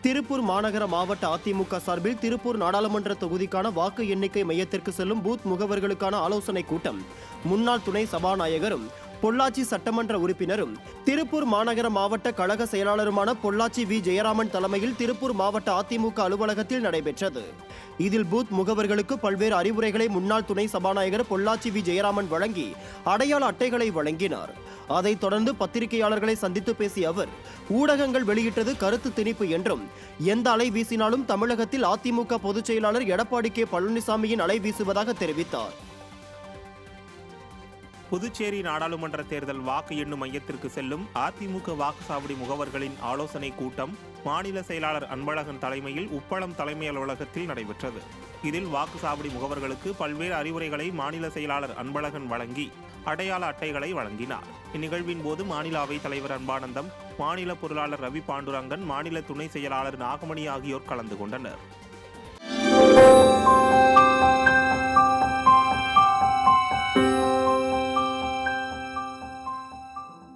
திருப்பூர் மாநகர மாவட்ட அதிமுக சார்பில் திருப்பூர் நாடாளுமன்ற தொகுதிக்கான வாக்கு எண்ணிக்கை மையத்திற்கு செல்லும் பூத் முகவர்களுக்கான ஆலோசனைக் கூட்டம் முன்னாள் துணை சபாநாயகரும் பொள்ளாச்சி சட்டமன்ற உறுப்பினரும் திருப்பூர் மாநகர மாவட்ட கழக செயலாளருமான பொள்ளாச்சி வி ஜெயராமன் தலைமையில் திருப்பூர் மாவட்ட அதிமுக அலுவலகத்தில் நடைபெற்றது. இதில் பூத் முகவர்களுக்கு பல்வேறு அறிவுரைகளை முன்னாள் துணை சபாநாயகர் பொள்ளாச்சி வி ஜெயராமன் வழங்கி அடையாள அட்டைகளை வழங்கினார். அதைத் தொடர்ந்து பத்திரிகையாளர்களை சந்தித்து பேசிய அவர், ஊடகங்கள் வெளியிட்டது கருத்து திணிப்பு என்றும், எந்த அலை வீசினாலும் தமிழகத்தில் அதிமுக பொதுச் செயலாளர் எடப்பாடி கே பழனிசாமியின் அலை வீசுவதாக தெரிவித்தார். புதுச்சேரி நாடாளுமன்ற தேர்தல் வாக்கு எண்ணும் மையத்திற்கு செல்லும் அதிமுக வாக்குச்சாவடி முகவர்களின் ஆலோசனை கூட்டம் மாநில செயலாளர் அன்பழகன் தலைமையில் உப்பளம் தலைமை அலுவலகத்தில் நடைபெற்றது. இதில் வாக்குச்சாவடி முகவர்களுக்கு பல்வேறு அறிவுரைகளை மாநில செயலாளர் அன்பழகன் வழங்கி அடையாள அட்டைகளை வழங்கினார். இந்நிகழ்வின் போது மாநில அவைத் தலைவர் அன்பானந்தம், மாநில பொருளாளர் ரவி பாண்டுரங்கன், மாநில துணை செயலாளர் நாகமணி ஆகியோர் கலந்து கொண்டனர்.